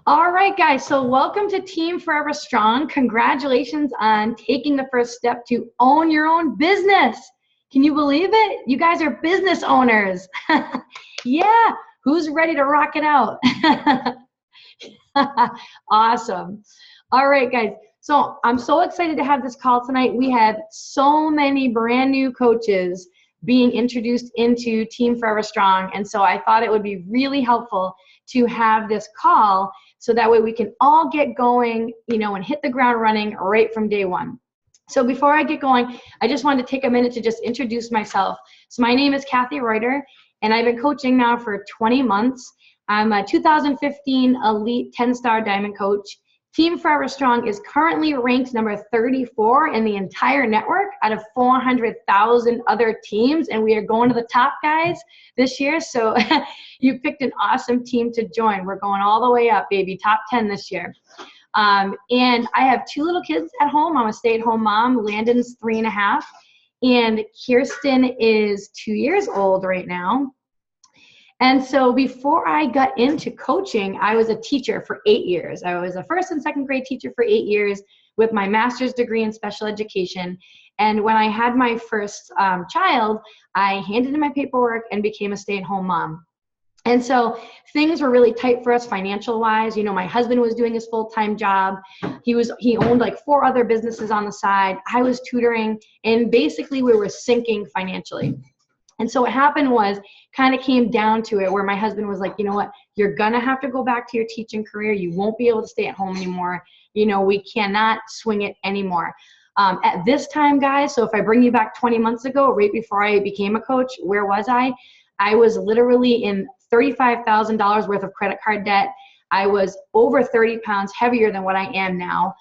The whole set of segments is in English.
All right, guys, so welcome to Team Forever Strong. Congratulations on taking the first step to own your own business. Can you believe it? You guys are business owners. Yeah, who's ready to rock it out? Awesome. All right, guys, so I'm so excited to have this call tonight. We have so many brand new coaches being introduced into Team Forever Strong, and so I thought it would be really helpful to have this call so that way we can all get going, and hit the ground running right from day one. So before I get going, I just wanted to take a minute to just introduce myself. So my name is Kathy Reuter, and I've been coaching now for 20 months. I'm a 2015 Elite 10-Star Diamond Coach. Team Forever Strong is currently ranked number 34 in the entire network out of 400,000 other teams, and we are going to the top, guys, this year. So you picked an awesome team to join. We're going all the way up, baby, top 10 this year. And I have two little kids at home. I'm a stay-at-home mom. Landon's 3.5, and Kirsten is 2 years old right now. And so before I got into coaching, I was a teacher for 8 years. I was a first and second grade teacher for 8 years with my master's degree in special education. And when I had my first child, I handed in my paperwork and became a stay-at-home mom. And so things were really tight for us financial-wise. My husband was doing his full-time job. He owned like 4 other businesses on the side. I was tutoring, and basically we were sinking financially. And so what happened was, kind of came down to it where my husband was like, you know what, you're gonna have to go back to your teaching career. You won't be able to stay at home anymore. We cannot swing it anymore. At this time, guys, so if I bring you back 20 months ago, right before I became a coach, where was I? I was literally in $35,000 worth of credit card debt. I was over 30 pounds heavier than what I am now,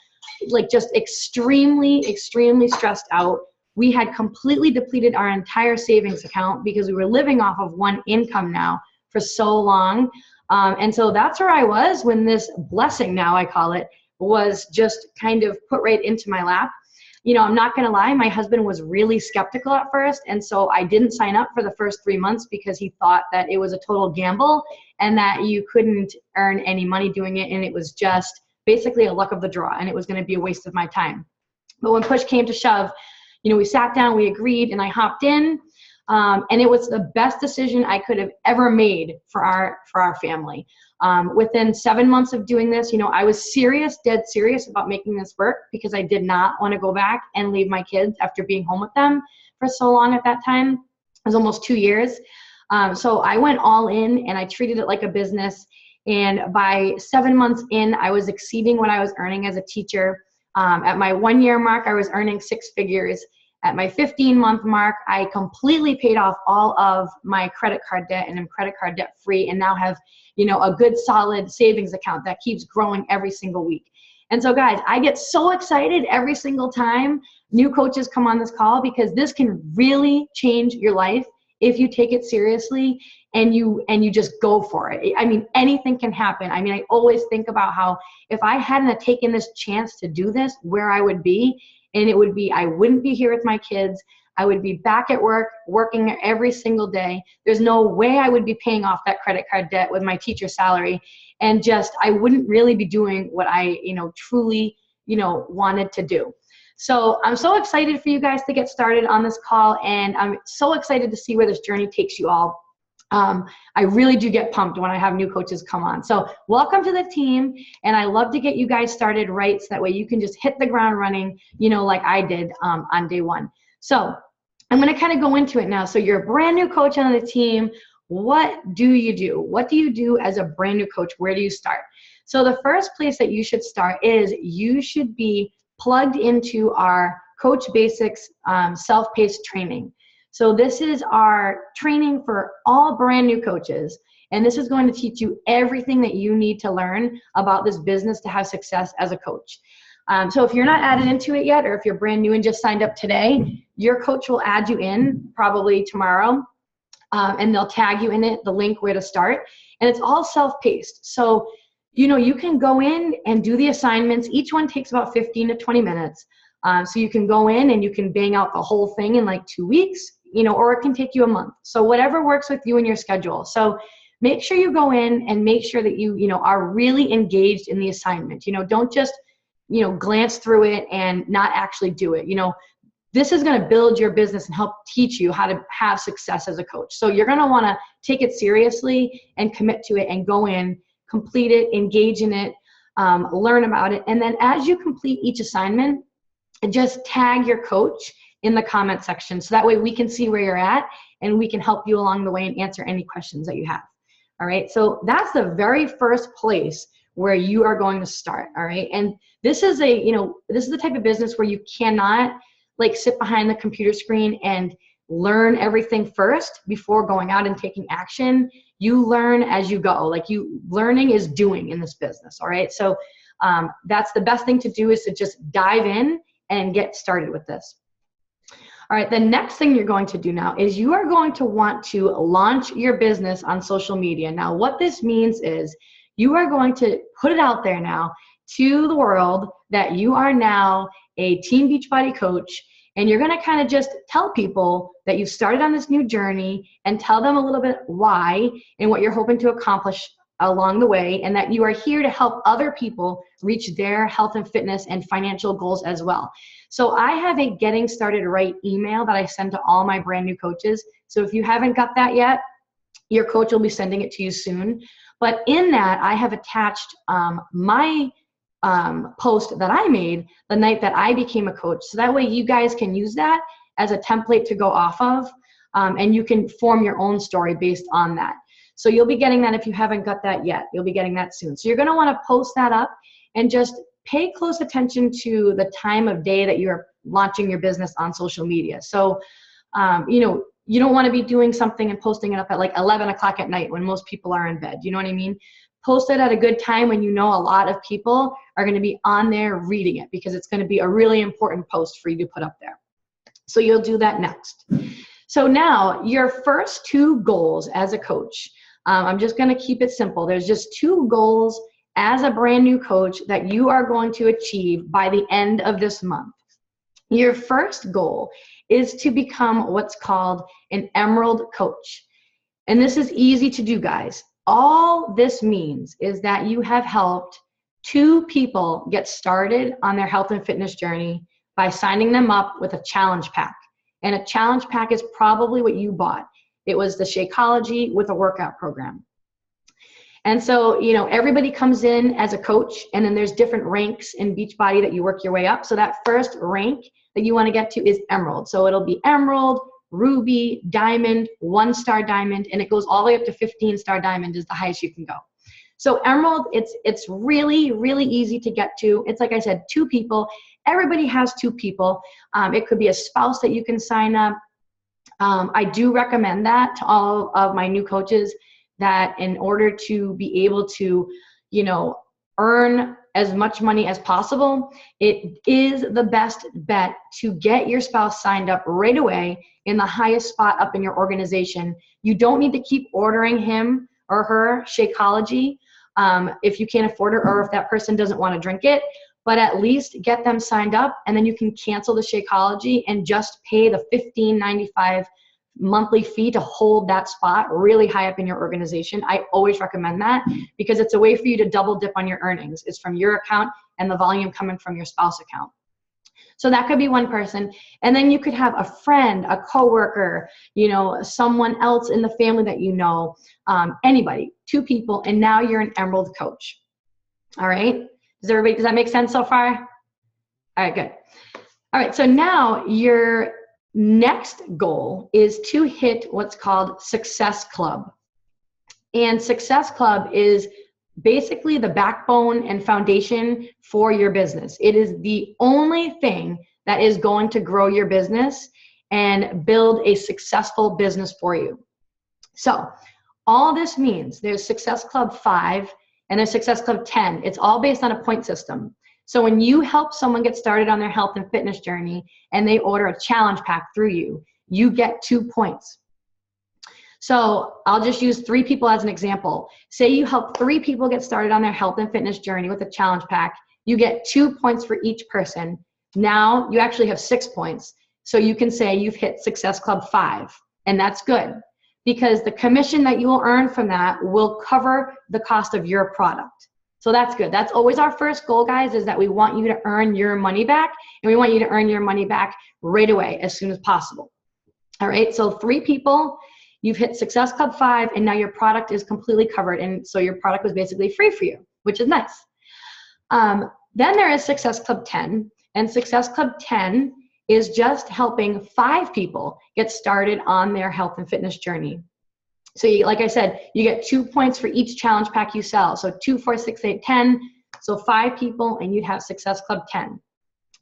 like just extremely, extremely stressed out. We had completely depleted our entire savings account because we were living off of one income now for so long. And so that's where I was when this blessing, now I call it, was just kind of put right into my lap. I'm not going to lie, my husband was really skeptical at first. And so I didn't sign up for the first 3 months because he thought that it was a total gamble and that you couldn't earn any money doing it. And it was just basically a luck of the draw, and it was going to be a waste of my time. But when push came to shove, we sat down, we agreed, and I hopped in, and it was the best decision I could have ever made for our family. Within 7 months of doing this, I was serious, dead serious about making this work because I did not want to go back and leave my kids after being home with them for so long at that time. It was almost 2 years. So I went all in, and I treated it like a business. And by 7 months in, I was exceeding what I was earning as a teacher. At my 1 year mark, I was earning 6 figures. At my 15-month mark, I completely paid off all of my credit card debt, and I'm credit card debt free, and now have, a good solid savings account that keeps growing every single week. And so guys, I get so excited every single time new coaches come on this call, because this can really change your life if you take it seriously and you just go for it. I mean, anything can happen. I mean, I always think about how if I hadn't have taken this chance to do this, where I would be. And it would be, I wouldn't be here with my kids. I would be back at work, working every single day. There's no way I would be paying off that credit card debt with my teacher salary. And I wouldn't really be doing what I, truly, wanted to do. So I'm so excited for you guys to get started on this call. And I'm so excited to see where this journey takes you all. I really do get pumped when I have new coaches come on. So welcome to the team, and I love to get you guys started right, so that way you can just hit the ground running, like I did on day one. So I'm going to kind of go into it now. So you're a brand new coach on the team. What do you do? What do you do as a brand new coach? Where do you start? So the first place that you should start is you should be plugged into our Coach Basics self-paced training. So this is our training for all brand new coaches, and this is going to teach you everything that you need to learn about this business to have success as a coach. So if you're not added into it yet, or if you're brand new and just signed up today, your coach will add you in probably tomorrow, and they'll tag you in it, the link where to start, and it's all self-paced. So you can go in and do the assignments. Each one takes about 15 to 20 minutes. So you can go in and you can bang out the whole thing in like 2 weeks, or it can take you a month. So whatever works with you and your schedule. So make sure you go in and make sure that you know, are really engaged in the assignment. You know, don't just, you know, glance through it and not actually do it. You know, this is going to build your business and help teach you how to have success as a coach. So you're going to want to take it seriously and commit to it and go in, complete it, engage in it, learn about it. And then as you complete each assignment, just tag your coach in the comment section. So that way we can see where you're at and we can help you along the way and answer any questions that you have. All right. So that's the very first place where you are going to start. All right. And this is a, you know, this is the type of business where you cannot like sit behind the computer screen and learn everything first before going out and taking action. You learn as you go. Like learning is doing in this business. All right. So that's the best thing to do, is to just dive in and get started with this. All right, the next thing you're going to do now is you are going to want to launch your business on social media. Now, what this means is you are going to put it out there now to the world that you are now a Team Beachbody coach, and you're going to kind of just tell people that you've started on this new journey and tell them a little bit why and what you're hoping to accomplish along the way, and that you are here to help other people reach their health and fitness and financial goals as well. So I have a Getting Started Right email that I send to all my brand new coaches. So if you haven't got that yet, your coach will be sending it to you soon. But in that, I have attached my post that I made the night that I became a coach. So that way you guys can use that as a template to go off of, and you can form your own story based on that. So you'll be getting that if you haven't got that yet. You'll be getting that soon. So you're going to want to post that up and just pay close attention to the time of day that you're launching your business on social media. So, you know, you don't want to be doing something and posting it up at like 11 o'clock at night when most people are in bed. You know what I mean? Post it at a good time when you know a lot of people are going to be on there reading it, because it's going to be a really important post for you to put up there. So you'll do that next. So now your first two goals as a coach, I'm just going to keep it simple. There's just two goals as a brand new coach that you are going to achieve by the end of this month. Your first goal is to become what's called an Emerald coach. And this is easy to do, guys. All this means is that you have helped two people get started on their health and fitness journey by signing them up with a challenge pack. And a challenge pack is probably what you bought. It was the Shakeology with a workout program. And so, you know, everybody comes in as a coach, and then there's different ranks in Beachbody that you work your way up. So that first rank that you want to get to is Emerald. So it'll be Emerald, Ruby, Diamond, 1-star Diamond, and it goes all the way up to 15-star Diamond is the highest you can go. So Emerald, it's really, really easy to get to. It's like I said, two people. Everybody has two people. It could be a spouse that you can sign up. I do recommend that to all of my new coaches, that in order to be able to, you know, earn as much money as possible, it is the best bet to get your spouse signed up right away in the highest spot up in your organization. You don't need to keep ordering him or her Shakeology if you can't afford it, or if that person doesn't want to drink it. But at least get them signed up, and then you can cancel the Shakeology and just pay the $15.95 monthly fee to hold that spot really high up in your organization. I always recommend that, because it's a way for you to double dip on your earnings. It's from your account and the volume coming from your spouse account. So that could be one person. And then you could have a friend, a coworker, you know, someone else in the family that you know, anybody, two people, and now you're an Emerald coach. All right. Does that make sense so far? All right, good. All right, so now your next goal is to hit what's called Success Club. And Success Club is basically the backbone and foundation for your business. It is the only thing that is going to grow your business and build a successful business for you. So all this means, there's Success Club 5 and there's Success Club 10. It's all based on a point system. So when you help someone get started on their health and fitness journey and they order a challenge pack through you, you get 2 points. So I'll just use 3 people as an example. Say you help 3 people get started on their health and fitness journey with a challenge pack. You get 2 points for each person. Now you actually have 6 points. So you can say you've hit Success Club 5, and that's good. because the commission that you will earn from that will cover the cost of your product. So that's good. That's always our first goal, guys, is that we want you to earn your money back, and we want you to earn your money back right away as soon as possible. All right, so 3 people, you've hit Success Club 5, and now your product is completely covered, and so your product was basically free for you, which is nice. Then there is Success Club 10, and Success Club 10 is just helping 5 people get started on their health and fitness journey. So like I said, you get 2 points for each challenge pack you sell. So 2, 4, 6, 8, 10. So 5 people, and you'd have Success Club 10.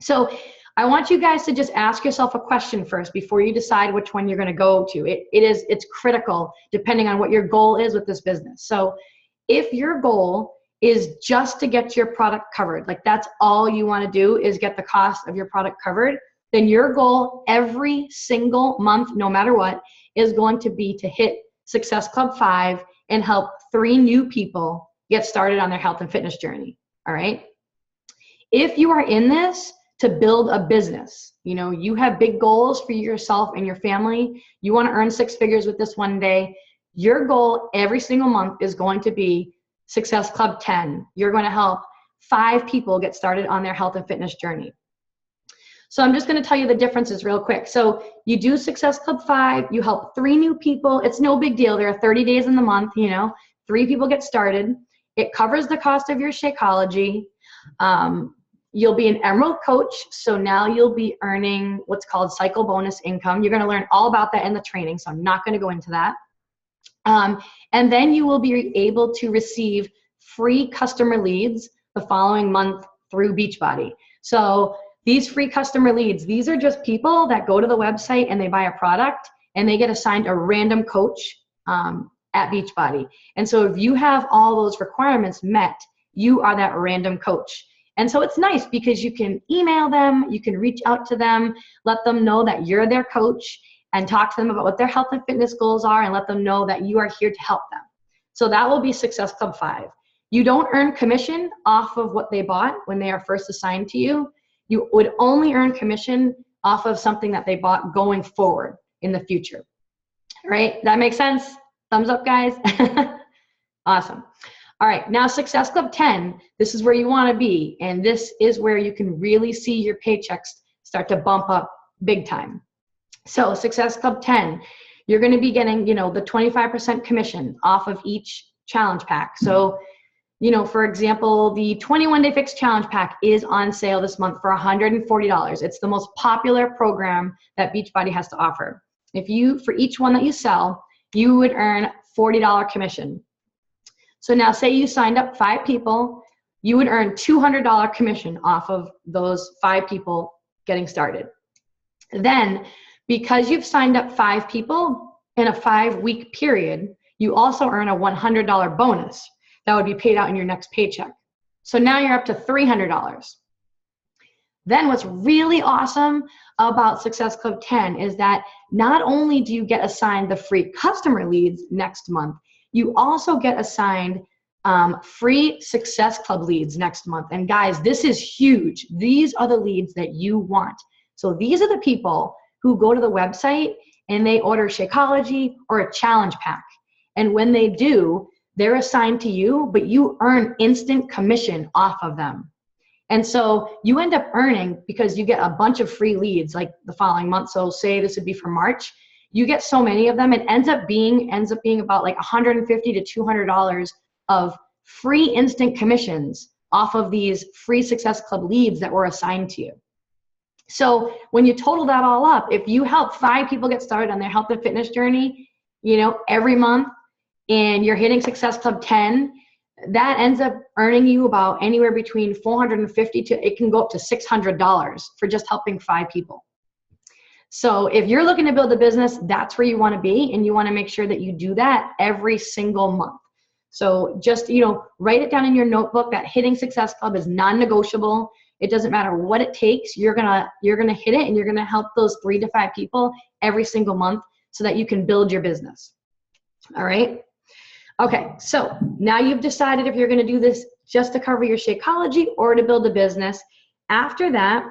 So I want you guys to just ask yourself a question first before you decide which one you're going to go to. It's critical depending on what your goal is with this business. So if your goal is just to get your product covered, like that's all you want to do is get the cost of your product covered, then your goal every single month, no matter what, is going to be to hit Success Club 5 and help 3 new people get started on their health and fitness journey. All right. If you are in this to build a business, you have big goals for yourself and your family, you want to earn 6 figures with this one day, your goal every single month is going to be Success Club 10. You're going to help 5 people get started on their health and fitness journey. So I'm just going to tell you the differences real quick. So you do Success Club 5, you help 3 new people. It's no big deal. There are 30 days in the month, 3 people get started. It covers the cost of your Shakeology. You'll be an Emerald coach. So now you'll be earning what's called cycle bonus income. You're going to learn all about that in the training. So I'm not going to go into that. And then you will be able to receive free customer leads the following month through Beachbody. So these free customer leads, these are just people that go to the website and they buy a product and they get assigned a random coach at Beachbody. And so if you have all those requirements met, you are that random coach. And so it's nice because you can email them, you can reach out to them, let them know that you're their coach, and talk to them about what their health and fitness goals are, and let them know that you are here to help them. So that will be Success Club 5. You don't earn commission off of what they bought when they are first assigned to you. You would only earn commission off of something that they bought going forward in the future. All right, that makes sense? Thumbs up, guys. Awesome. All right, now Success Club 10, this is where you want to be, and this is where you can really see your paychecks start to bump up big time. So Success Club 10, you're going to be getting, the 25% commission off of each challenge pack. So, for example, the 21-Day Fix Challenge Pack is on sale this month for $140. It's the most popular program that Beachbody has to offer. For each one that you sell, you would earn $40 commission. So now say you signed up 5 people, you would earn $200 commission off of those 5 people getting started. Then, because you've signed up 5 people in a 5-week period, you also earn a $100 bonus that would be paid out in your next paycheck. So now you're up to $300. Then what's really awesome about Success Club 10 is that not only do you get assigned the free customer leads next month, you also get assigned free Success Club leads next month. And guys, this is huge. These are the leads that you want. So these are the people who go to the website and they order Shakeology or a challenge pack. And when they do, they're assigned to you, but you earn instant commission off of them. And so you end up earning, because you get a bunch of free leads like the following month. So say this would be for March. You get so many of them, it ends up being about like $150 to $200 of free instant commissions off of these free Success Club leads that were assigned to you. So when you total that all up, if you help 5 people get started on their health and fitness journey, every month, and you're hitting Success Club 10, that ends up earning you about anywhere between $450 to, it can go up to $600 for just helping 5 people. So if you're looking to build a business, that's where you want to be, and you want to make sure that you do that every single month. So just, write it down in your notebook that hitting Success Club is non-negotiable. It doesn't matter what it takes. You're gonna hit it, and you're gonna help those 3 to 5 people every single month so that you can build your business. All right. Okay, so now you've decided if you're going to do this just to cover your Shakeology or to build a business. After that,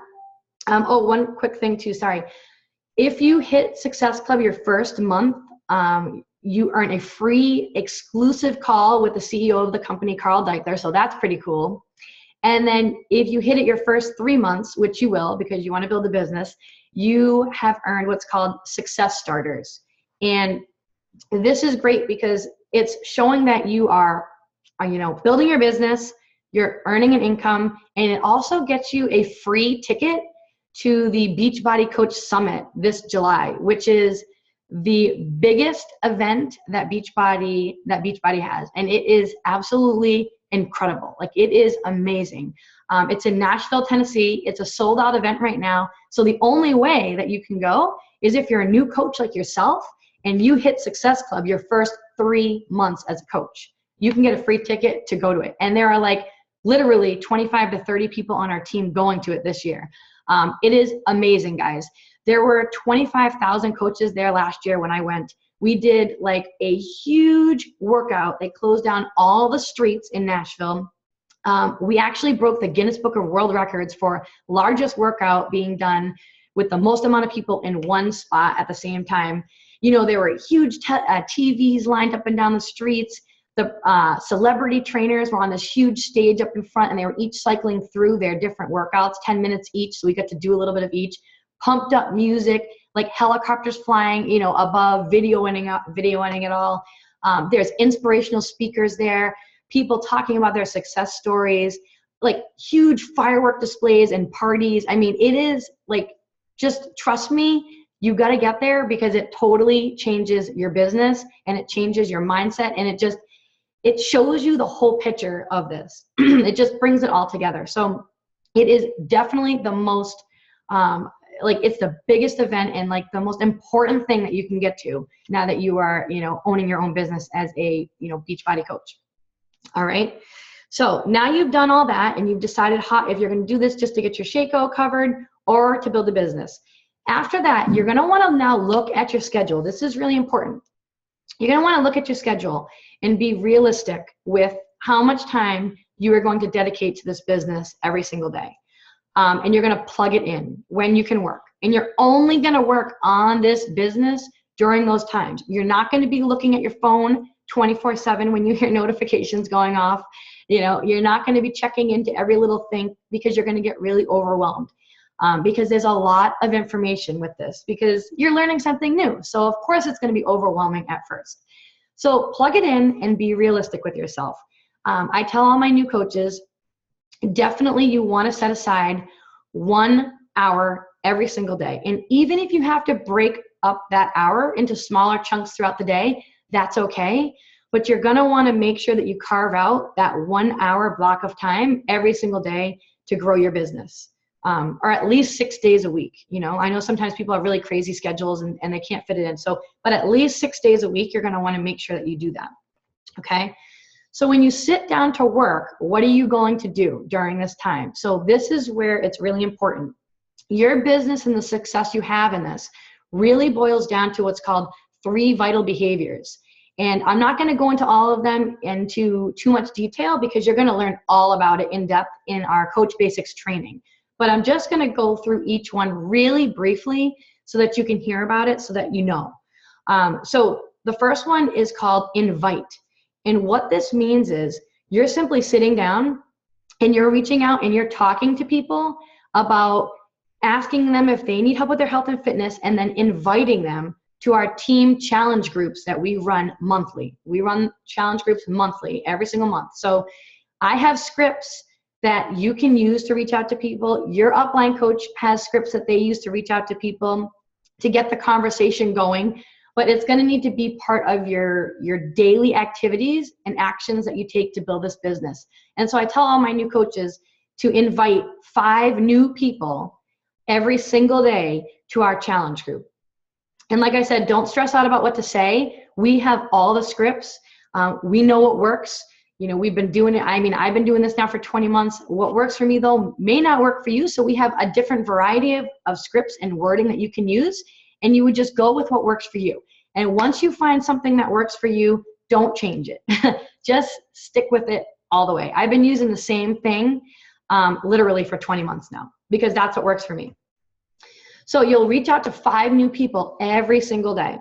one quick thing too, sorry. If you hit Success Club your first month, you earn a free exclusive call with the CEO of the company, Carl Deichler. So that's pretty cool. And then if you hit it your first 3 months, which you will because you want to build a business, you have earned what's called success starters. And this is great because it's showing that you are, building your business, you're earning an income, and it also gets you a free ticket to the Beachbody Coach Summit this July, which is the biggest event that Beachbody has. And it is absolutely incredible. Like, it is amazing. It's in Nashville, Tennessee. It's a sold out event right now. So the only way that you can go is if you're a new coach like yourself and you hit Success Club your first 3 months as a coach. You can get a free ticket to go to it. And there are like literally 25 to 30 people on our team going to it this year. It is amazing, guys. There were 25,000 coaches there last year when I went. We did like a huge workout. They closed down all the streets in Nashville. We actually broke the Guinness Book of World Records for largest workout being done with the most amount of people in one spot at the same time. There were huge TVs lined up and down the streets. The celebrity trainers were on this huge stage up in front, and they were each cycling through their different workouts, 10 minutes each. So we got to do a little bit of each. Pumped up music, like helicopters flying, above, videoing it all. There's inspirational speakers there, people talking about their success stories, like huge firework displays and parties. I mean, it is like, just trust me, you got to get there because it totally changes your business and it changes your mindset, and it shows you the whole picture of this. It just brings it all together. So it is definitely the most, it's the biggest event and like the most important thing that you can get to now that you are, owning your own business as a, Beachbody coach. All right. So now you've done all that and you've decided if you're going to do this just to get your Shakeout covered or to build a business. After that, you're going to want to now look at your schedule. This is really important. You're going to want to look at your schedule and be realistic with how much time you are going to dedicate to this business every single day. And you're going to plug it in when you can work. And you're only going to work on this business during those times. You're not going to be looking at your phone 24/7 when you hear notifications going off. You're not going to be checking into every little thing because you're going to get really overwhelmed. Because there's a lot of information with this because you're learning something new. So of course it's going to be overwhelming at first. So plug it in and be realistic with yourself. I tell all my new coaches, definitely you want to set aside 1 hour every single day. And even if you have to break up that hour into smaller chunks throughout the day, that's okay. But you're going to want to make sure that you carve out that 1 hour block of time every single day to grow your business. Or at least 6 days a week. I know sometimes people have really crazy schedules and they can't fit it in. But at least 6 days a week, you're going to want to make sure that you do that. Okay. So when you sit down to work, what are you going to do during this time? So this is where it's really important. Your business and the success you have in this really boils down to what's called 3 vital behaviors. And I'm not going to go into all of them into too much detail because you're going to learn all about it in depth in our Coach Basics training. But I'm just going to go through each one really briefly so that you can hear about it so that you know. So the first one is called invite. And what this means is you're simply sitting down and you're reaching out and you're talking to people about asking them if they need help with their health and fitness and then inviting them to our team challenge groups that we run monthly. We run challenge groups monthly, every single month. So I have scripts that you can use to reach out to people. Your upline coach has scripts that they use to reach out to people to get the conversation going, but it's going to need to be part of your daily activities and actions that you take to build this business. And so I tell all my new coaches to invite 5 new people every single day to our challenge group. And like I said, don't stress out about what to say. We have all the scripts. We know what works. We've been doing it. I've been doing this now for 20 months. What works for me, though, may not work for you. So we have a different variety of scripts and wording that you can use. And you would just go with what works for you. And once you find something that works for you, don't change it. Just stick with it all the way. I've been using the same thing literally for 20 months now because that's what works for me. So you'll reach out to 5 new people every single day.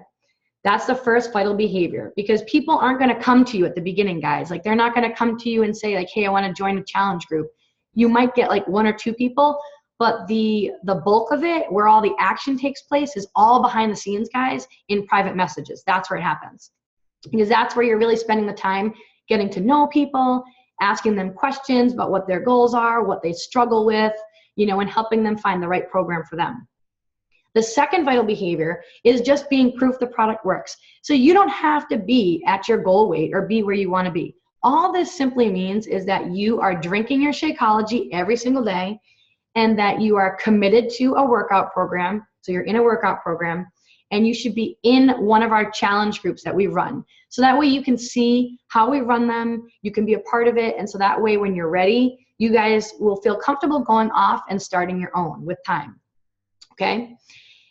That's the first vital behavior, because people aren't going to come to you at the beginning, guys. Like, they're not going to come to you and say like, hey, I want to join a challenge group. You might get like 1 or 2 people, but the bulk of it, where all the action takes place, is all behind the scenes, guys, in private messages. That's where it happens, because that's where you're really spending the time getting to know people, asking them questions about what their goals are, what they struggle with, you know, and helping them find the right program for them. The second vital behavior is just being proof the product works. So you don't have to be at your goal weight or be where you want to be. All this simply means is that you are drinking your Shakeology every single day, and that you are committed to a workout program. So you're in a workout program, and you should be in one of our challenge groups that we run. So that way you can see how we run them, you can be a part of it, and so that way when you're ready, you guys will feel comfortable going off and starting your own with time, okay?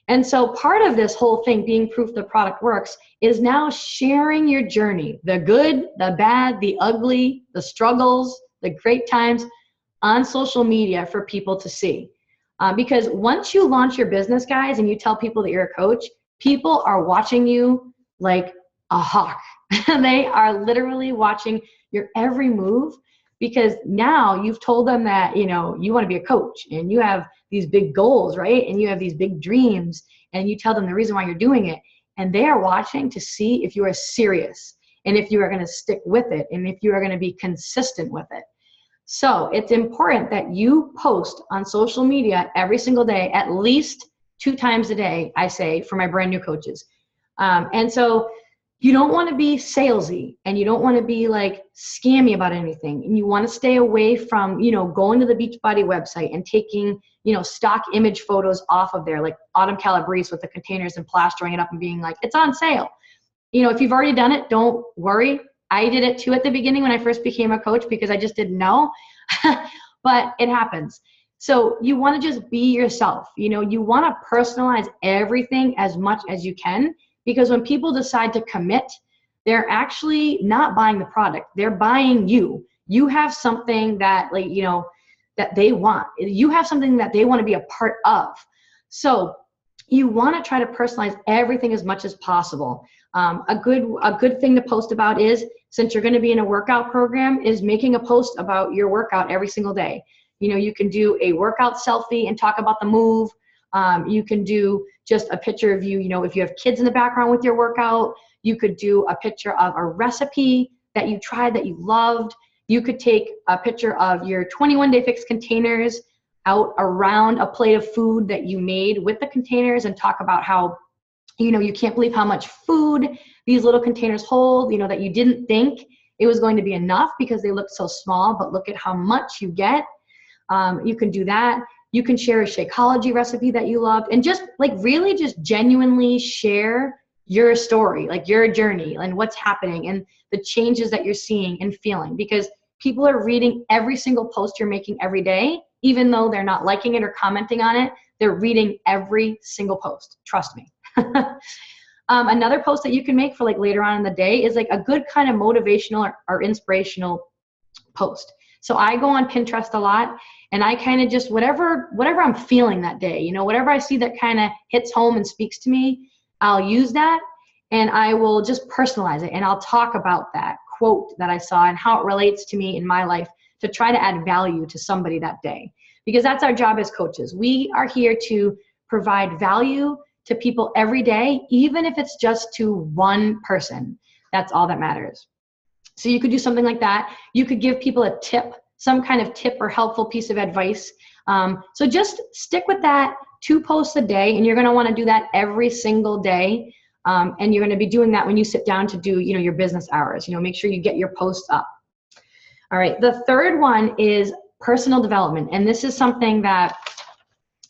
And so part of this whole thing, being proof the product works, is now sharing your journey, the good, the bad, the ugly, the struggles, the great times, on social media for people to see. Because once you launch your business, guys, and you tell people that you're a coach, people are watching you like a hawk. They are literally watching your every move, because now you've told them that, you know, you want to be a coach and you have these big goals, right? And you have these big dreams, and you tell them the reason why you're doing it. And they are watching to see if you are serious, and if you are going to stick with it, and if you are going to be consistent with it. So it's important that you post on social media every single day, at least 2 times a day, I say, for my brand new coaches. And so you don't want to be salesy, and you don't want to be like scammy about anything. And you want to stay away from, you know, going to the Beachbody website and taking, you know, stock image photos off of there, like Autumn Calabrese with the containers and plastering it up and being like, it's on sale. You know, if you've already done it, don't worry. I did it too at the beginning when I first became a coach, because I just didn't know, but it happens. So you want to just be yourself. You know, you want to personalize everything as much as you can, because when people decide to commit, they're actually not buying the product. They're buying you. You have something that, like, you know, that they want. You have something that they want to be a part of. So you want to try to personalize everything as much as possible. A good thing to post about is, since you're going to be in a workout program, is making a post about your workout every single day. You know, you can do a workout selfie and talk about the move. You can do just a picture of you, you know, if you have kids in the background with your workout. You could do a picture of a recipe that you tried that you loved. You could take a picture of your 21-day fix containers out around a plate of food that you made with the containers, and talk about how, you know, you can't believe how much food these little containers hold, you know, that you didn't think it was going to be enough because they look so small, but look at how much you get. You can do that. You can share a Shakeology recipe that you loved, and just like really just genuinely share your story, like your journey and what's happening and the changes that you're seeing and feeling, because people are reading every single post you're making every day, even though they're not liking it or commenting on it. They're reading every single post. Trust me. Another post that you can make for like later on in the day is like a good kind of motivational or inspirational post. So I go on Pinterest a lot, and I kind of just, whatever I'm feeling that day, you know, whatever I see that kind of hits home and speaks to me, I'll use that, and I will just personalize it, and I'll talk about that quote that I saw and how it relates to me in my life, to try to add value to somebody that day. Because that's our job as coaches. We are here to provide value to people every day, even if it's just to one person. That's all that matters. So you could do something like that. You could give people a tip, some kind of tip or helpful piece of advice. So just stick with that 2 posts a day, and you're going to want to do that every single day. And you're going to be doing that when you sit down to do, you know, your business hours. You know, make sure you get your posts up. All right. The third one is personal development, and this is something that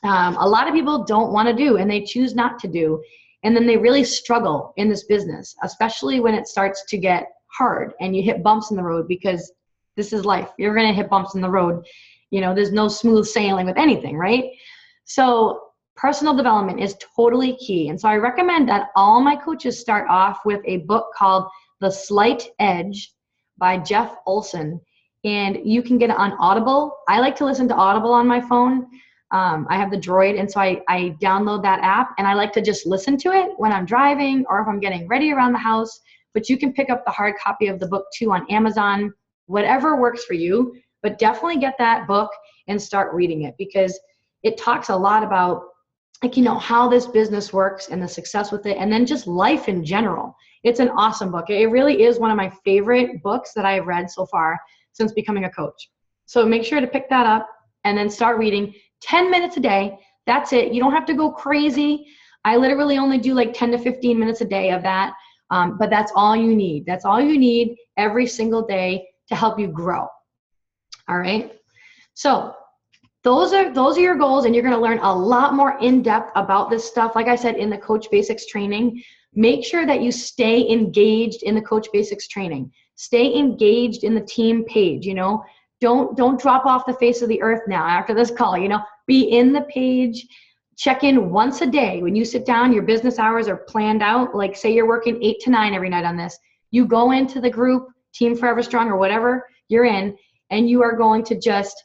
a lot of people don't want to do, and they choose not to do, and then they really struggle in this business, especially when it starts to get hard and you hit bumps in the road, because this is life. You're going to hit bumps in the road. You know, there's no smooth sailing with anything, right? So personal development is totally key. And so I recommend that all my coaches start off with a book called The Slight Edge by Jeff Olson. And you can get it on Audible. I like to listen to Audible on my phone. I have the Droid, and so I download that app, and I like to just listen to it when I'm driving or if I'm getting ready around the house. But you can pick up the hard copy of the book too on Amazon, whatever works for you. But definitely get that book and start reading it, because it talks a lot about, like, you know, how this business works and the success with it, and then just life in general. It's an awesome book. It really is one of my favorite books that I've read so far since becoming a coach. So make sure to pick that up and then start reading 10 minutes a day. That's it. You don't have to go crazy. I literally only do like 10 to 15 minutes a day of that. But that's all you need. That's all you need every single day to help you grow. All right. So those are your goals, and you're going to learn a lot more in depth about this stuff. Like I said, in the Coach Basics training, make sure that you stay engaged in the Coach Basics training. Stay engaged in the team page. You know, don't drop off the face of the earth now after this call. You know, be in the page. Check in once a day. When you sit down, your business hours are planned out. Like, say you're working 8 to 9 every night on this. You go into the group, Team Forever Strong or whatever you're in, and you are going to just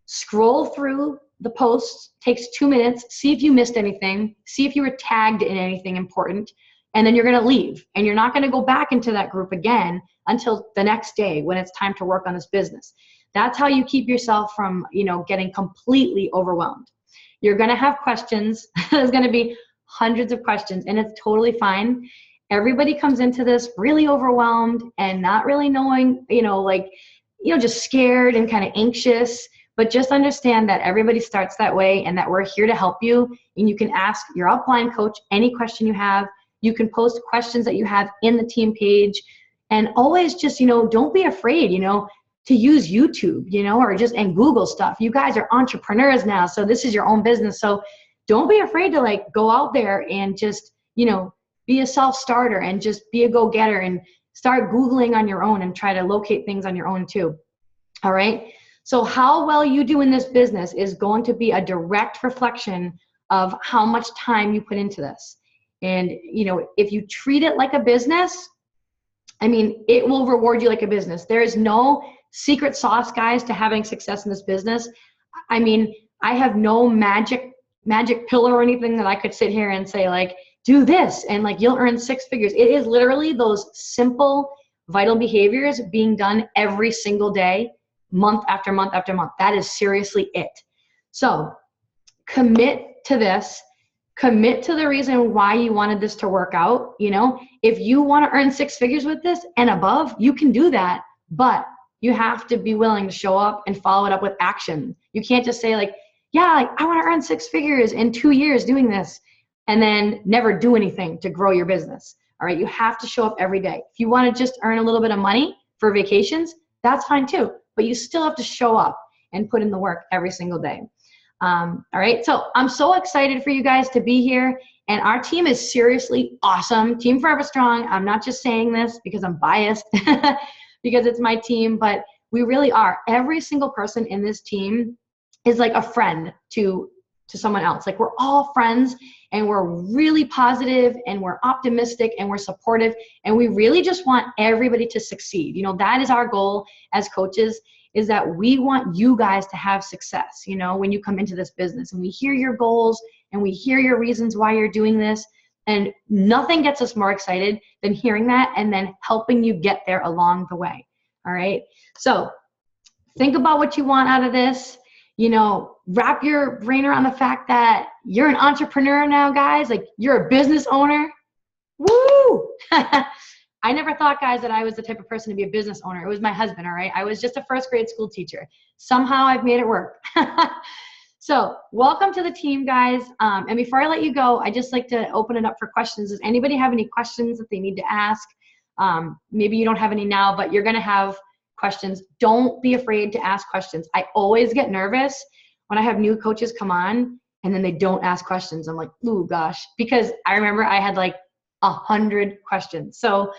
scroll through the posts. Takes 2 minutes. See if you missed anything. See if you were tagged in anything important. And then you're going to leave. And you're not going to go back into that group again until the next day when it's time to work on this business. That's how you keep yourself from, you know, getting completely overwhelmed. You're going to have questions. There's going to be hundreds of questions, and it's totally fine. Everybody comes into this really overwhelmed and not really knowing, you know, like, you know, just scared and kind of anxious. But just understand that everybody starts that way, and that we're here to help you. And you can ask your upline coach any question you have. You can post questions that you have in the team page. And always just, you know, don't be afraid, you know, to use YouTube, you know, or just and Google stuff. You guys are entrepreneurs now, so this is your own business. So don't be afraid to like go out there and just, you know, be a self-starter and just be a go-getter and start Googling on your own and try to locate things on your own too. All right. So how well you do in this business is going to be a direct reflection of how much time you put into this. And, you know, if you treat it like a business, I mean, it will reward you like a business. There is no secret sauce, guys, to having success in this business. I mean, I have no magic pill or anything that I could sit here and say, like, do this and like you'll earn 6 figures. It is literally those simple, vital behaviors being done every single day, month after month after month. That is seriously it. So commit to this. Commit to the reason why you wanted this to work out. You know, if you want to earn 6 figures with this and above, you can do that. But you have to be willing to show up and follow it up with action. You can't just say like, yeah, like, I want to earn 6 figures in 2 years doing this, and then never do anything to grow your business. All right. You have to show up every day. If you want to just earn a little bit of money for vacations, that's fine too. But you still have to show up and put in the work every single day. All right. So I'm so excited for you guys to be here. And our team is seriously awesome. Team Forever Strong. I'm not just saying this because I'm biased because it's my team, but we really are. Every single person in this team is like a friend to someone else. Like, we're all friends, and we're really positive, and we're optimistic, and we're supportive, and we really just want everybody to succeed. You know, that is our goal as coaches, is that we want you guys to have success, you know, when you come into this business. And we hear your goals, and we hear your reasons why you're doing this, and nothing gets us more excited than hearing that and then helping you get there along the way. All right. So think about what you want out of this. You know, wrap your brain around the fact that you're an entrepreneur now, guys. Like, you're a business owner. Woo! I never thought, guys, that I was the type of person to be a business owner. It was my husband, all right? I was just a first grade school teacher. Somehow I've made it work. So welcome to the team, guys. And before I let you go, I just like to open it up for questions. Does anybody have any questions that they need to ask? Maybe you don't have any now, but you're going to have questions. Don't be afraid to ask questions. I always get nervous when I have new coaches come on and then they don't ask questions. I'm like, ooh, gosh, because I remember I had like 100 questions. So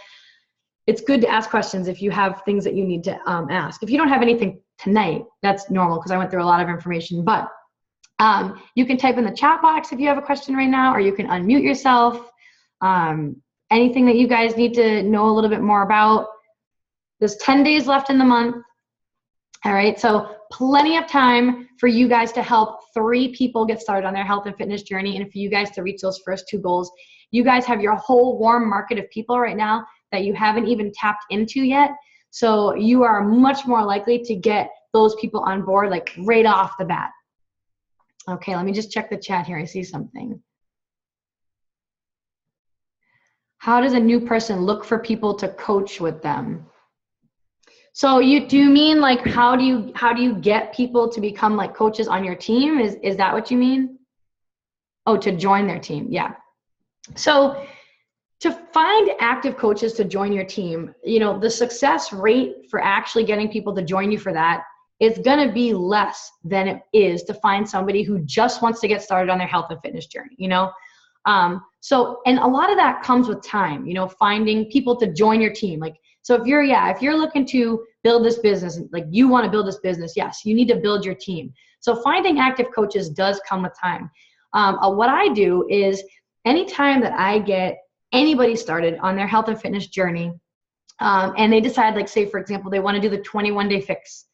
it's good to ask questions if you have things that you need to ask. If you don't have anything tonight, that's normal because I went through a lot of information, but you can type in the chat box if you have a question right now, or you can unmute yourself. Anything that you guys need to know a little bit more about. There's 10 days left in the month. All right, so plenty of time for you guys to help 3 people get started on their health and fitness journey, and for you guys to reach those first 2 goals. You guys have your whole warm market of people right now that you haven't even tapped into yet. So you are much more likely to get those people on board like right off the bat. Okay, let me just check the chat here. I see something. How does a new person look for people to coach with them? So do you mean like how do you get people to become like coaches on your team? Is that what you mean? Oh, to join their team. Yeah. So to find active coaches to join your team, the success rate for actually getting people to join you for that is going to be less than it is to find somebody who just wants to get started on their health and fitness journey, So, and a lot of that comes with time, finding people to join your team. Like, so if you're looking to build this business, like you want to build this business, yes, you need to build your team. So finding active coaches does come with time. What I do is anytime that I get anybody started on their health and fitness journey, and they decide, like, say, for example, they want to do the 21-day fix,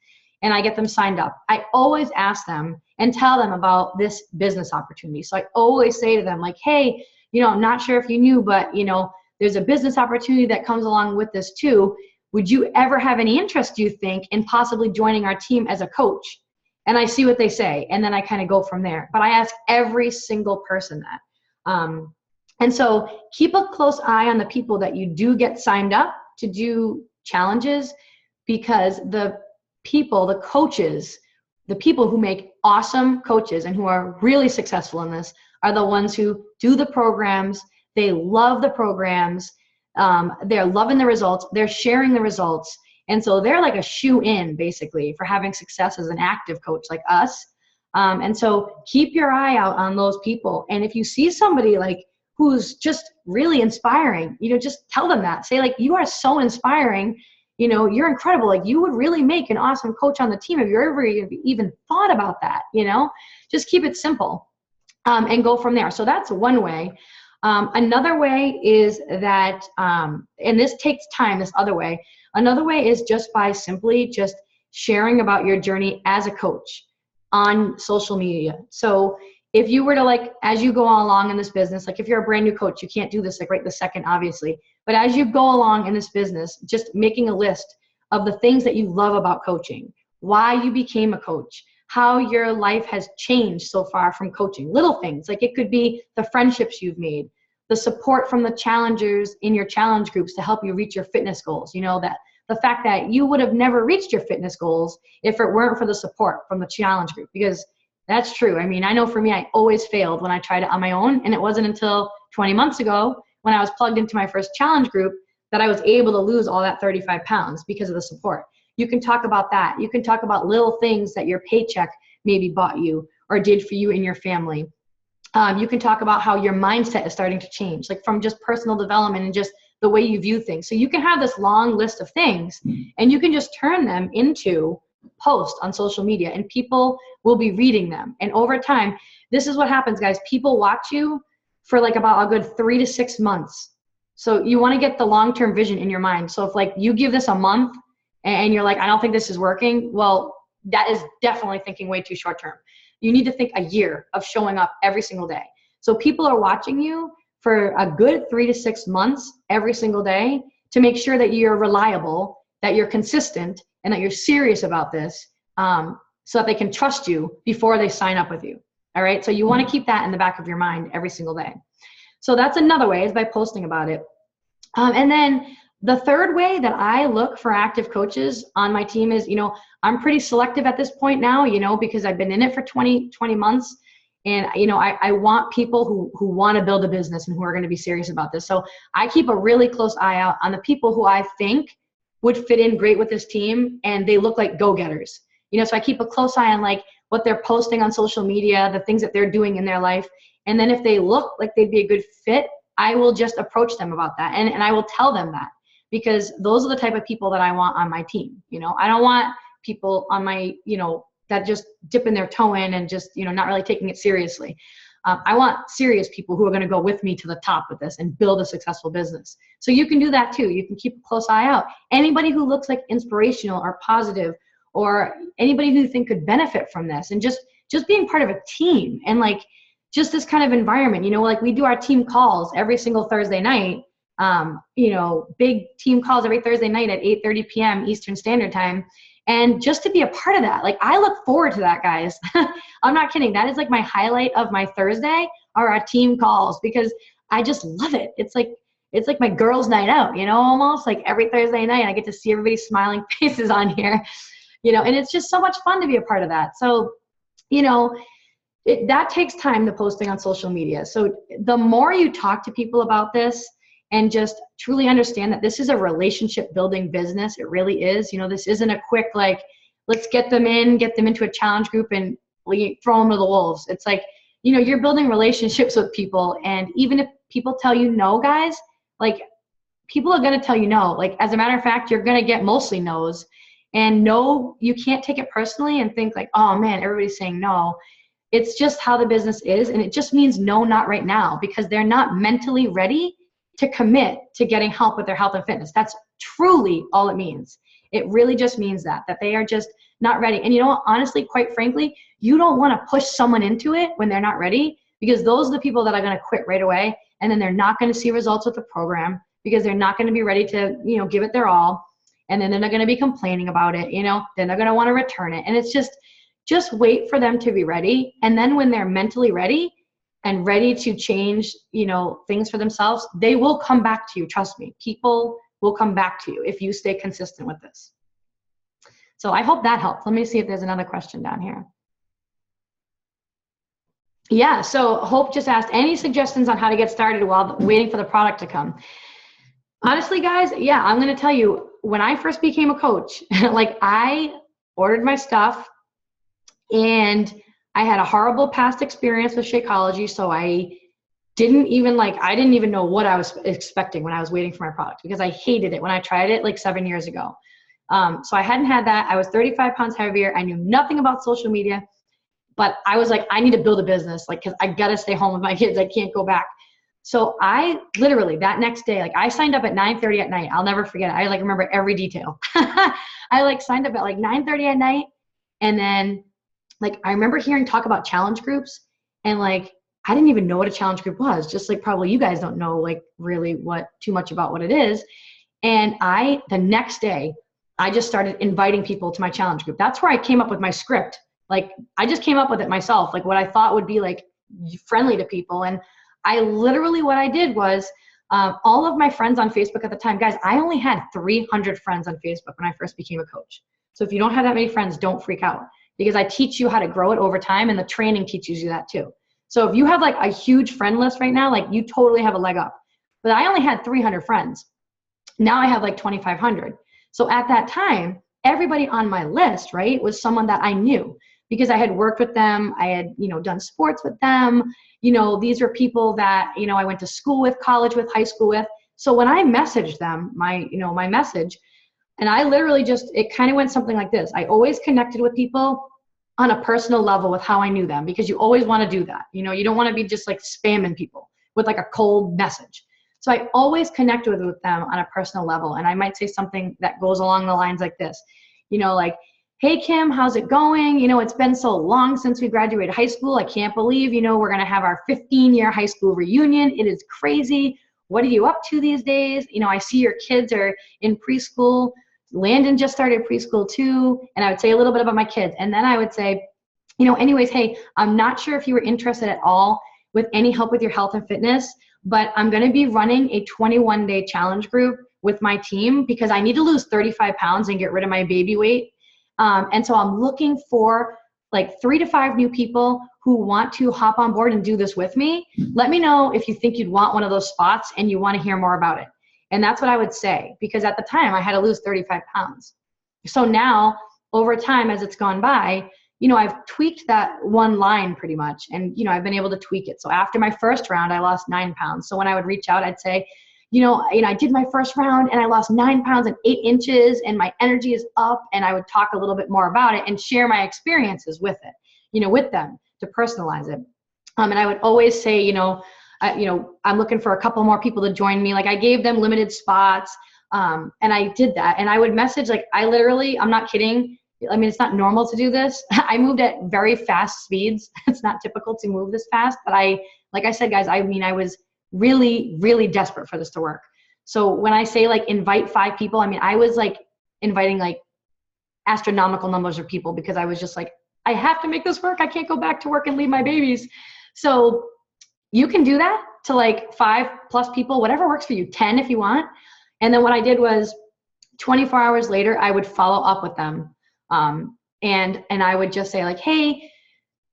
and I get them signed up, I always ask them and tell them about this business opportunity. So I always say to them, like, hey, I'm not sure if you knew, but, there's a business opportunity that comes along with this too. Would you ever have any interest, do you think, in possibly joining our team as a coach? And I see what they say, and then I kind of go from there. But I ask every single person that. And so keep a close eye on the people that you do get signed up to do challenges, because the coaches, the people who make awesome coaches and who are really successful in this are the ones who do the programs. They love the programs. They're loving the results. They're sharing the results. And so they're like a shoe-in, basically, for having success as an active coach like us. And so keep your eye out on those people. And if you see somebody like who's just really inspiring, just tell them that. Say, like, you are so inspiring. You're incredible. Like, you would really make an awesome coach on the team if you ever even thought about that. Just keep it simple, and go from there. So that's one way. Another way is that, and this takes time, this other way. Another way is just by simply just sharing about your journey as a coach on social media. So if you were to, like, as you go along in this business, like if you're a brand new coach, you can't do this like right this second, obviously. But as you go along in this business, just making a list of the things that you love about coaching, why you became a coach, how your life has changed so far from coaching, little things. Like, it could be the friendships you've made, the support from the challengers in your challenge groups to help you reach your fitness goals. That the fact that you would have never reached your fitness goals if it weren't for the support from the challenge group, because that's true. I mean, I know for me, I always failed when I tried it on my own. And it wasn't until 20 months ago when I was plugged into my first challenge group that I was able to lose all that 35 pounds because of the support. You can talk about that. You can talk about little things that your paycheck maybe bought you or did for you and your family. You can talk about how your mindset is starting to change, like from just personal development and just the way you view things. So you can have this long list of things, and you can just turn them into posts on social media, and people will be reading them. And over time, this is what happens, guys. People watch you for like about a good 3 to 6 months. So you want to get the long-term vision in your mind. So if, like, you give this a month and you're like, I don't think this is working, well, that is definitely thinking way too short-term. You need to think a year of showing up every single day. So people are watching you for a good 3 to 6 months every single day to make sure that you're reliable, that you're consistent, and that you're serious about this, so that they can trust you before they sign up with you. All right. So you want to keep that in the back of your mind every single day. So that's another way, is by posting about it. And then the third way that I look for active coaches on my team is, I'm pretty selective at this point now, because I've been in it for 20 months. And, I want people who want to build a business and who are going to be serious about this. So I keep a really close eye out on the people who I think would fit in great with this team, and they look like go-getters. So I keep a close eye on, like, what they're posting on social media, the things that they're doing in their life. And then if they look like they'd be a good fit, I will just approach them about that. And I will tell them that, because those are the type of people that I want on my team. I don't want people on my, that just dipping their toe in and just, not really taking it seriously. I want serious people who are going to go with me to the top with this and build a successful business. So you can do that too. You can keep a close eye out. Anybody who looks like inspirational or positive or anybody who you think could benefit from this, and just being part of a team, and like just this kind of environment. You know, like we do our team calls every single Thursday night, you know, big team calls every Thursday night at 8:30 p.m. Eastern Standard Time. And just to be a part of that, like I look forward to that, guys. I'm not kidding. That is like my highlight of my Thursday are our team calls, because I just love it. It's like my girls' night out, you know, almost like every Thursday night I get to see everybody's smiling faces on here, you know, and it's just so much fun to be a part of that. So, you know, that takes time, the posting on social media. So the more you talk to people about this and just truly understand that this is a relationship building business, it really is. You know, this isn't a quick, like, let's get them into a challenge group and throw them to the wolves. It's like, you know, you're building relationships with people. And even if people tell you no, guys, like people are going to tell you no. Like, as a matter of fact, you're going to get mostly no's. And no, you can't take it personally and think like, oh man, everybody's saying no. It's just how the business is. And it just means no, not right now, because they're not mentally ready to commit to getting help with their health and fitness. That's truly all it means. It really just means that they are just not ready. And you know what, honestly, quite frankly, you don't want to push someone into it when they're not ready, because those are the people that are going to quit right away. And then they're not going to see results with the program, because they're not going to be ready to, you know, give it their all. And then they're going to be complaining about it, you know, then they're going to want to return it. And it's just wait for them to be ready. And then when they're mentally ready and ready to change, you know, things for themselves, they will come back to you. Trust me, people will come back to you if you stay consistent with this. So I hope that helped. Let me see if there's another question down here. Yeah, so Hope just asked, any suggestions on how to get started while waiting for the product to come? Honestly, guys, yeah, I'm going to tell you, when I first became a coach, like I ordered my stuff and I had a horrible past experience with Shakeology. So I didn't even know what I was expecting when I was waiting for my product, because I hated it when I tried it like 7 years ago. So I hadn't had that. I was 35 pounds heavier. I knew nothing about social media, but I was like, I need to build a business, like, cause I got to stay home with my kids. I can't go back. So I literally that next day, like I signed up at 9:30 at night. I'll never forget it. I like remember every detail. I like signed up at like 9:30 at night. And then like, I remember hearing talk about challenge groups, and like, I didn't even know what a challenge group was, just like probably you guys don't know like really too much about what it is. And the next day, I just started inviting people to my challenge group. That's where I came up with my script. Like I just came up with it myself, like what I thought would be like friendly to people. And I literally, what I did was all of my friends on Facebook at the time, guys, I only had 300 friends on Facebook when I first became a coach. So if you don't have that many friends, don't freak out, because I teach you how to grow it over time, and the training teaches you that too. So if you have like a huge friend list right now, like you totally have a leg up. But I only had 300 friends. Now I have like 2,500. So at that time, everybody on my list, right, was someone that I knew, because I had worked with them. I had, you know, done sports with them. You know, these are people that, you know, I went to school with, college with, high school with. So when I messaged them, my message, and I literally it kind of went something like this. I always connected with people on a personal level with how I knew them, because you always want to do that. You know, you don't want to be just like spamming people with like a cold message. So I always connected with them on a personal level. And I might say something that goes along the lines like this, you know, like, hey, Kim, how's it going? You know, it's been so long since we graduated high school. I can't believe, you know, we're going to have our 15-year high school reunion. It is crazy. What are you up to these days? You know, I see your kids are in preschool. Landon just started preschool too. And I would say a little bit about my kids. And then I would say, you know, anyways, hey, I'm not sure if you were interested at all with any help with your health and fitness, but I'm going to be running a 21-day challenge group with my team, because I need to lose 35 pounds and get rid of my baby weight. And so I'm looking for like 3 to 5 new people who want to hop on board and do this with me. Let me know if you think you'd want one of those spots and you want to hear more about it. And that's what I would say, because at the time I had to lose 35 pounds. So now over time, as it's gone by, you know, I've tweaked that one line pretty much. And, you know, I've been able to tweak it. So after my first round, I lost 9 pounds. So when I would reach out, I'd say, you know, I did my first round and I lost 9 pounds and 8 inches and my energy is up. And I would talk a little bit more about it and share my experiences with it, you know, with them to personalize it. And I would always say, you know, I'm looking for a couple more people to join me. Like I gave them limited spots. And I did that. And I would message, like, I'm not kidding. I mean, it's not normal to do this. I moved at very fast speeds. It's not typical to move this fast, but like I said, guys, I mean, I was really, really desperate for this to work. So when I say like invite 5 people, I mean, I was like inviting like astronomical numbers of people because I was just like, I have to make this work. I can't go back to work and leave my babies. So you can do that to like 5+ people, whatever works for you, 10 if you want. And then what I did was 24 hours later, I would follow up with them. And I would just say like, hey,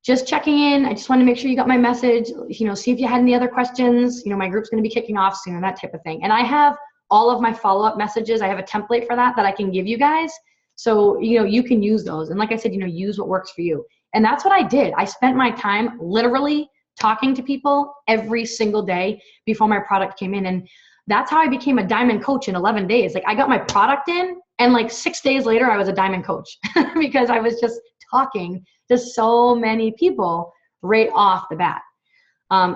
just checking in. I just want to make sure you got my message, you know, see if you had any other questions. You know, my group's going to be kicking off soon, that type of thing. And I have all of my follow-up messages. I have a template for that I can give you guys. So, you know, you can use those. And like I said, you know, use what works for you. And that's what I did. I spent my time literally talking to people every single day before my product came in. And that's how I became a diamond coach in 11 days. Like I got my product in and like 6 days later, I was a diamond coach because I was just talking to so many people right off the bat.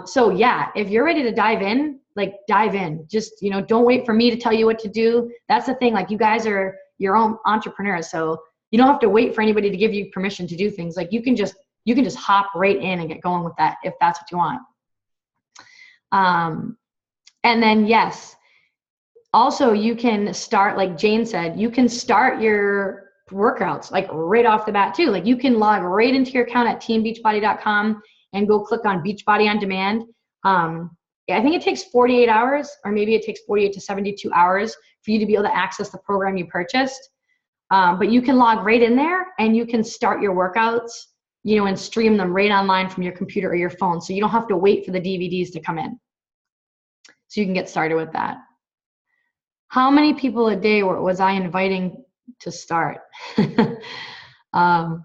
So yeah, if you're ready to dive in, like dive in. Just, you know, don't wait for me to tell you what to do. That's the thing. Like you guys are your own entrepreneurs. So you don't have to wait for anybody to give you permission to do things. Like you can just hop right in and get going with that if that's what you want. And then yes, also you can start, like Jane said, you can start your workouts like right off the bat too. Like you can log right into your account at teambeachbody.com and go click on Beachbody on Demand. I think it takes 48 hours, or maybe it takes 48 to 72 hours for you to be able to access the program you purchased. But you can log right in there and you can start your workouts, you know, and stream them right online from your computer or your phone. So you don't have to wait for the DVDs to come in. So you can get started with that. How many people a day was I inviting to start? A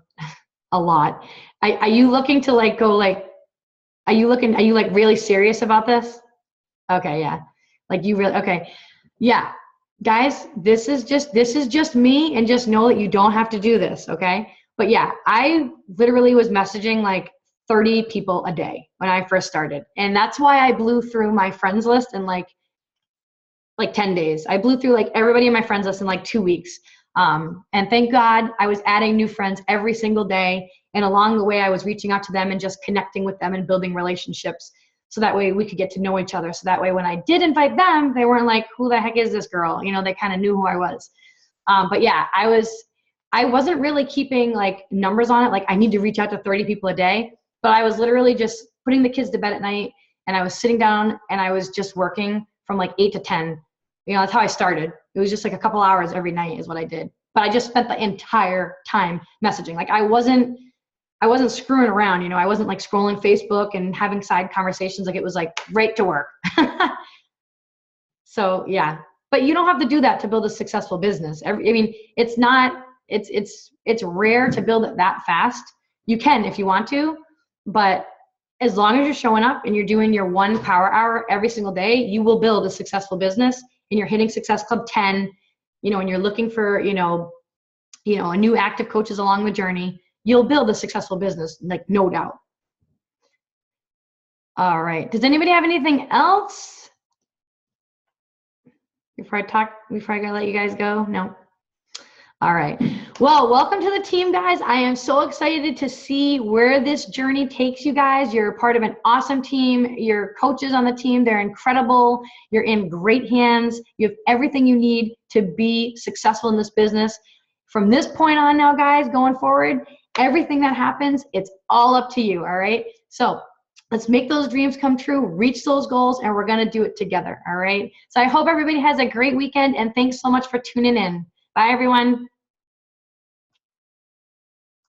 lot. Are you looking to like go like, are you like really serious about this? Okay, yeah. Like you really, okay. Yeah, guys, this is just me, and just know that you don't have to do this, okay? But yeah, I literally was messaging like 30 people a day when I first started. And that's why I blew through my friends list in like 10 days. I blew through like everybody in my friends list in like 2 weeks. And thank God I was adding new friends every single day. And along the way, I was reaching out to them and just connecting with them and building relationships. So that way we could get to know each other. So that way when I did invite them, they weren't like, who the heck is this girl? You know, they kind of knew who I was. But yeah, I wasn't really keeping like numbers on it. Like I need to reach out to 30 people a day, but I was literally just putting the kids to bed at night, and I was sitting down and I was just working from like 8 to 10. You know, that's how I started. It was just like a couple hours every night is what I did. But I just spent the entire time messaging. Like I wasn't screwing around, you know. I wasn't like scrolling Facebook and having side conversations. Like it was like right to work. So yeah, but you don't have to do that to build a successful business. I mean, it's rare to build it that fast. You can if you want to, but as long as you're showing up and you're doing your 1 power hour every single day, you will build a successful business. And you're hitting Success Club 10, you know, and you're looking for, you know, a new active coaches along the journey, you'll build a successful business, like no doubt. All right. Does anybody have anything else before I gotta let you guys go? No. All right. Well, welcome to the team, guys. I am so excited to see where this journey takes you guys. You're part of an awesome team. Your coaches on the team, they're incredible. You're in great hands. You have everything you need to be successful in this business. From this point on now, guys, going forward, everything that happens, it's all up to you, all right? So let's make those dreams come true, reach those goals, and we're gonna do it together, all right? So I hope everybody has a great weekend, and thanks so much for tuning in. Bye, everyone.